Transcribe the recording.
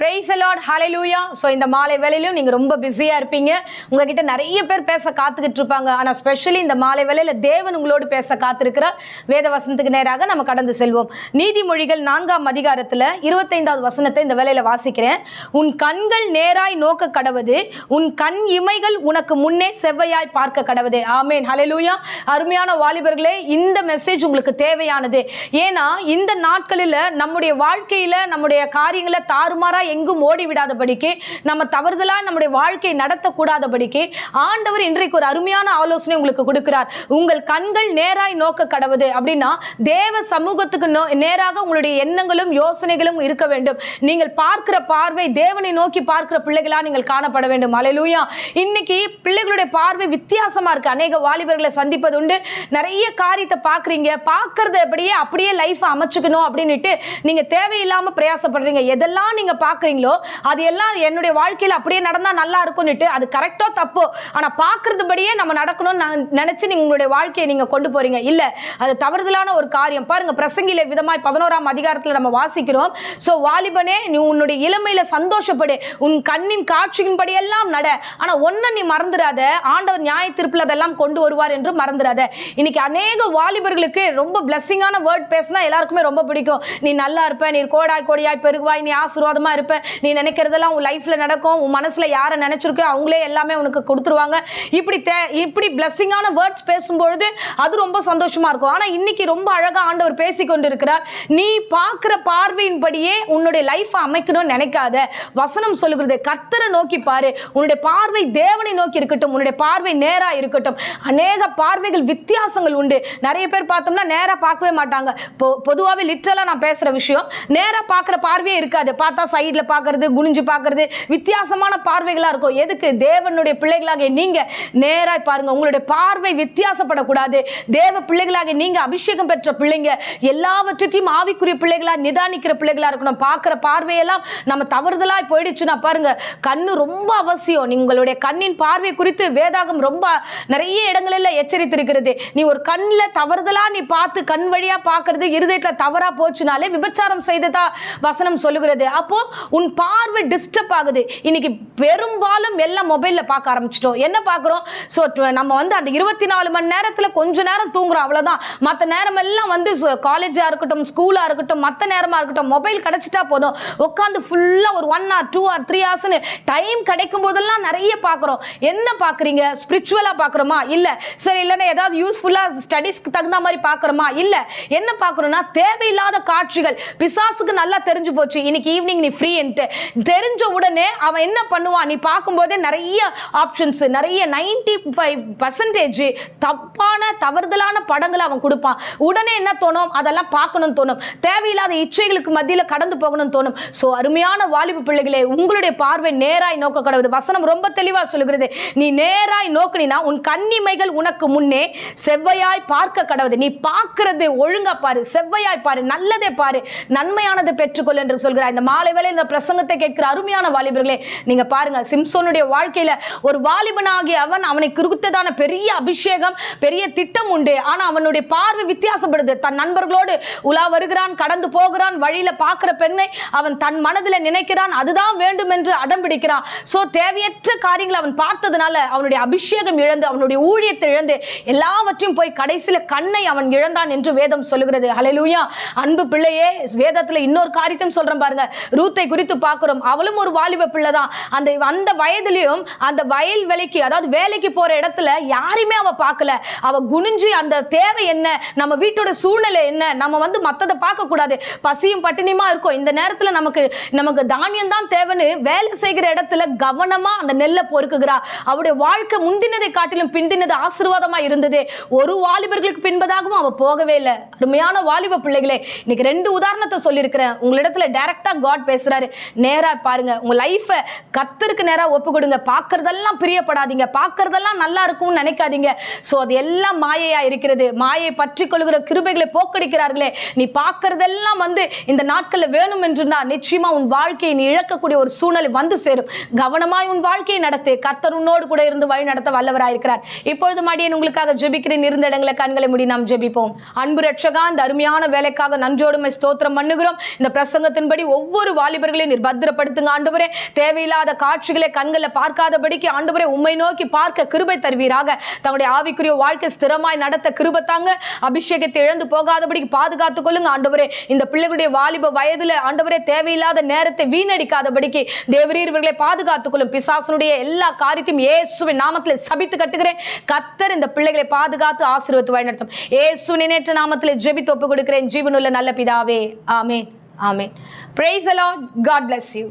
Praise the Lord, hallelujah. So இந்த மாலை வேளையிலும் நீங்க ரொம்ப பிஸியா இருப்பீங்க. உங்ககிட்ட நிறைய பேர் பேச காத்துக்கிட்டு இருப்பாங்க. ஆனா ஸ்பெஷலி இந்த மாலை வேளையில தேவன் உங்களோடு பேச காத்திருக்கிறார். வேத வசனத்துக்கு நேராக நம்ம கடந்து செல்வோம். நீதிமொழிகள் 4ஆம் அதிகாரத்துல 25வது வசனத்தை இந்த வேளையில வாசிக்கிறேன். உன் கண்கள் நேராய் நோக்க கடவது, உன் கண் இமைகள் உனக்கு முன்னே செவ்வையாய் பார்க்க கடவுதே. ஆமென், ஹல்லேலூயா. அருமையான வாலிபர்களே, இந்த மெசேஜ் உங்களுக்கு தேவையானது. ஏன்னா இந்த நாட்களில் நம்முடைய வாழ்க்கையில நம்முடைய காரியங்களை தாறுமாறா எங்கும் ஓடி விடாதபடிக்கு, நம்ம தவறுதலா நம்முடைய வாழ்க்கையை நடத்தக்கூடாதபடிக்கு ஆண்டவர் இன்றைக்கு ஒரு அருமையான ஆலோசனை உங்களுக்கு கொடுக்கிறார். உங்கள் கண்கள் நேராய் நோக்க கடவுது அப்படின்னா தேவ சமூகத்துக்கு நேராக உங்களுடைய எண்ணங்களும் யோசனைகளும் இருக்க வேண்டும். நீங்கள் பார்க்கிற பார்வை தேவனை நோக்கி பார்க்கிற பிள்ளைகளா நீங்கள் காணப்பட வேண்டும். ஹல்லேலூயா. இன்னைக்கு பிள்ளைகளுடைய பார்வை வித்தியாசமா இருக்கு. அநேக வாலிபர்களை சந்திப்பது உண்டு. நிறைய காரியத்தை பார்க்குறீங்க, பார்க்கறது அப்படியே லைஃப் அமைச்சுக்கணும் அப்படின்னுட்டு நீங்க தேவையில்லாம பிரயாசப்படுறீங்க. எதெல்லாம் நீங்க பார்க்குறீங்களோ அது எல்லாம் என்னுடைய வாழ்க்கையில் அப்படியே நடந்தா நல்லா இருக்கும்னுட்டு, அது கரெக்டோ தப்போ, ஆனா பார்க்கறதுபடியே நம்ம நடக்கணும்னு நினைச்சு நீங்க உங்களுடைய வாழ்க்கையை நீங்க கொண்டு போறீங்க. இல்ல, அது தவறுதலான ஒரு காரியம். பாருங்க, பிரசங்கிலே விதமாய் 11ஆம் அதிகாரத்தில் நம்ம வாசிக்கிறோம். சோ வாலிபனே, நீ உன்னுடைய இளமையில சந்தோஷப்படு, உன் கண்ணின் காட்சியின்படி எல்லாம் நட. ஆனா ஒன்ன நீ மறந்துடாத, ஆண்டவர் நியாய தீர்ப்பில் அதெல்லாம் கொண்டு வருவார் என்று மறந்துடாத. இன்னைக்கு அநேக வாலிபர்களுக்கு ரொம்ப பிளஸிங்கான வேர்ட் பேசினா எல்லாருக்குமே ரொம்ப பிடிக்கும். நீ நல்லா இருப்ப, நீ கோடாய் பெருகுவாய், நீ ஆசீர்வாதமா இருப்ப, நீ நினைக்கிறதெல்லாம் உன் லைஃப்ல நடக்கும், உன் மனசுல யாரை நினைச்சிருக்கோ அவங்களே எல்லாமே உனக்கு கொடுத்துருவாங்க. இப்படி பிளஸிங்கான வேர்ட்ஸ் பேசும்பொழுது அது ரொம்ப சந்தோஷமா இருக்கும். ஆனா இன்னைக்கு ரொம்ப அழகா ஆண்டவர் பேசிக்கொண்டு இருக்கிறார். நீ பார்க்கிற பார்வையின்படியே உன்னுடைய லைஃப் அமைக்கணும்னு நினைக்காத. வசனம் சொல்லுகிறது, கர்த்தரை நோக்கி பாரு. உன்னுடைய பார்வை தேவனை நோக்கி இருக்கட்டும், உன்னுடைய பார்வை நேரா இருக்கட்டும். அநேக பார்வைகள் வித்தியாசங்கள் உண்டு. நிறைய பேர் பார்த்தோம்னா நேரா பார்க்கவே மாட்டாங்க. பொதுவாகவே லிட்டரலா நான் பேசுற விஷயம், நேரா பார்க்கிற பார்வையே இருக்காது. பார்த்தா சைட்ல பார்க்கறது, குனிஞ்சு பார்க்கறது, வித்தியாசமான பார்வைகளா இருக்கும். எதுக்கு? தேவனுடைய பிள்ளைகளாக நீங்க நேராய் பாருங்க. உங்களுடைய பார்வை வித்தியாசப்படக்கூடாது. தேவ பிள்ளைகளாக நீங்க அபிஷேகம் பெற்ற பிள்ளைங்க, எல்லாவற்றையும் ஆவிக்குரிய பிள்ளைகளா நிதானிக்கிற பிள்ளைகளா இருக்கணும். பார்க்கிற பார்வையெல்லாம் நம்ம தவறுதலாய் போயிடுச்சுன்னா பாருங்க, கண்ணு ரொம்ப அவசியம். உங்களுடைய கண்ணின் பார்வை குறித்து வேதாகம் ரொம்ப நிறைய இடங்களில் எச்சரித்திருக்கிறது. நீ ஒரு கண்ணில் தவறுதலா நீ பார்த்து கண் வழியா பார்க்கறது இருதயத்துல தவறா போச்சுனாலே விபச்சாரம் செய்ததா வசனம் சொல்லுகிறது. அப்போ உன் பார்வை டிஸ்டர்ப் ஆகுது. இன்னைக்கு பெரும்பாலும் எல்லாம் மொபைல்ல பார்க்க ஆரம்பிச்சிட்டோம். என்ன பார்க்குறோம்? ஸோ நம்ம வந்து அந்த 24 மணி நேரத்தில் கொஞ்ச நேரம் தூங்குறோம், அவ்வளோதான். மற்ற நேரம் எல்லாம் வந்து காலேஜாக இருக்கட்டும், ஸ்கூலாக இருக்கட்டும், மற்ற நேரமாக இருக்கட்டும், மொபைல் கிடைச்சிட்டா போதும், உட்காந்து ஃபுல்லாக ஒரு 1 or 2 or 3 hours டைம் கிடைக்கும் போதெல்லாம் நிறைய பார்க்குறோம். என்ன பார்க்குறீங்க? ஸ்பிரிச்சுவலாக பார்க்குறோமா? இல்லை. சரி, இல்லைன்னா ஏதாவது யூஸ்ஃபுல்லாக ஸ்டடீஸ்க்கு தகுந்த மாதிரி பார்க்குறோமா? இல்லை. என்ன பார்க்குறோம்னா தேவையில்லாத காட்சிகள். பிசாசுக்கு நல்லா தெரிஞ்சு போச்சு, இன்னைக்கு ஈவினிங் நீ ஃப்ரீன்ட்டு. தெரிஞ்ச உடனே அவன் என்ன பண்ணுவான்? நீ பார்க்கும்போதே நிறைய ஆப்ஷன்ஸ், நிறைய 95% தப்பான தவறுதலான படங்களை அவன் கொடுப்பான். உடனே என்ன தோணும்? அதெல்லாம் பார்க்கணும்னு தோணும். தேவையில்லாத இச்சைகளுக்கு மத்தியில் கடந்து போகணும்னு தோணும். ஸோ அருமையான வாலிபு பிள்ளைகளே, உங்களுடைய பார்வை நேராய் நோக்க கடவுது. வசனம் ரொம்ப தெளிவா சொல்லுகிறது, நீ நேராய் நோக்கினா உன் கண்ணிமைகள் உனக்கு முன்னே செவ்வையாய் பார்க்க கடவுது. நீ பார்க்கிறது ஒழுங்கா பாரு, செவ்வையாய் பாரு, நல்லதே பாரு, நன்மையானதை பெற்றுக்கொள் என்று சொல்கிறார். இந்த மாலை வேளை இந்த பிரசங்கத்தை கேட்கிற அருமையான வாலிபர்களே, நீங்க பாருங்க, சிம்சோனுடைய வாழ்க்கையில ஒரு வாலிபனாகிய அவனை குறித்ததான பெரிய அபிஷேகம், பெரிய திட்டம் உண்டு. ஆனா அவனுடைய பார்வை வித்தியாசப்படுது. தன் நண்பர்களோடு உலா வருகிறான், கடந்து போகிறான், வழியில பார்க்கிற பெண்ணை அவன் தன் மனதில் நினைக்கிறான், அதுதான் வேண்டும் என்று அடம் பிடிக்கிறான். சோ தேவையற்ற காரியங்களை அவன் பார்த்ததுனால அவனுடைய அபிஷேகம் இழந்து, அவனுடைய ஊழியத்தை இழந்து, எல்லாவற்றையும் போய் கடைசியில கண்ணை அவன் இழந்தான் என்று வேதம் சொல்லுகிறது. ஹல்லேலூயா. அன்பு பிள்ளையே, வேதத்துல இன்னொரு காரியத்தையும் சொல்றேன் பாருங்க. ரூத்தை குறித்து பார்க்கிறோம். அவளும் ஒரு வாலிப பிள்ளை தான். அந்த வயதிலையும் அந்த வயல் வேலைக்கு, அதாவது வேலைக்கு போற இடத்துல யாருமே அவ பார்க்கல. அவ குனிஞ்சு அந்த தேவை என்ன, நம்ம வீட்டோட சூழ்நிலை என்ன, நம்ம வந்து மத்ததை பார்க்க கூடாது, பசியும் பட்டினியுமா இருக்கும், இந்த நேரத்துல நமக்கு தானியம் தான் தேவைன்னு வேலை செய்கிற இடத்துல கவனமா அந்த நெல்லை பொறுக்குகிறா. அவருடைய வாழ்க்கை முந்தினதை காட்டிலும் பிந்தினது ஆசீர்வாதமா இருந்தது. ஒரு வாலிபர்களுக்கு பின்பதாகவும் அவ போகவே இல்லை. அருமையான வாலிப பிள்ளைகளே, இன்னைக்கு 2 உதாரணத்தை சொல்லியிருக்கிறேன். உங்களிடத்துல டைரக்டா காட் பேசுறாரு. நேரா பாருங்க, உங்க லைஃப கர்த்தருக்கு நேரா ஒப்பு கொடுங்க. பார்க்கறதெல்லாம் பிரியப்படாதீங்க, பார்க்கறதெல்லாம் நல்லா இருக்கும்னு நினைக்காதீங்க. சோ அது எல்லாம் மாயையா இருக்கிறது. மாயை பற்றி கொள்கிற கிருபைகளை போக்கடிக்கிறார்களே, நீ பார்க்கறதெல்லாம் வந்து இந்த நாட்கள்ல வேணும் என்றுனா நிச்சயமா உன் வாழ்க்கையை நீ இழக்கக்கூடிய ஒரு சூழ்நிலை வந்து சேரும். கவனமாய் உன் வாழ்க்கையை நடத்து. கர்த்தர் உன்னோடு கூட இருந்து வழி நடத்த வல்லவராயிருக்கிறார். இப்பொழுது மடியேன் உங்களுக்காக ஜெபிக்கிறேன். இருந்த இடங்களை கண்களை மூடி நாம் ஜெபிப்போம். அன்பு ரட்சகா, இந்த அருமையான வேலைக்காக நன்றியோடு ஸ்தோத்திரம் பண்ணுகிறோம். இந்த பிரசங்கத்தின்படி ஒவ்வொரு வாலிபர்கள் பிள்ளைகளையும் நீர் பத்திரப்படுத்துங்க ஆண்டவரே. தேவையில்லாத காட்சிகளை கண்களை பார்க்காதபடிக்கு ஆண்டவரே உம்மை நோக்கி பார்க்க கிருபை தருவீராக. தங்களுடைய ஆவிக்குரிய வாழ்க்கை ஸ்திரமாய் நடத்த கிருபை தாங்க. அபிஷேகத்தை இழந்து போகாதபடிக்கு பாதுகாத்துக் கொள்ளுங்க ஆண்டவரே. இந்த பிள்ளைகளுடைய வாலிப வயதுல ஆண்டவரே தேவையில்லாத நேரத்தை வீணடிக்காதபடிக்கு தேவரீர் இவர்களை பாதுகாத்துக் கொள்ளும். பிசாசனுடைய எல்லா காரியத்தையும் இயேசுவின் நாமத்தில் சபித்து கட்டுகிறேன். கர்த்தர் இந்த பிள்ளைகளை பாதுகாத்து ஆசீர்வதித்து வழிநடத்தும். இயேசுவின் நினைத்த நாமத்தில் ஜெபித்து ஒப்புக் கொடுக்கிறேன் ஜீவனுள்ள நல்ல பிதாவே. ஆமென். ஆமென். Praise the Lord. God bless you.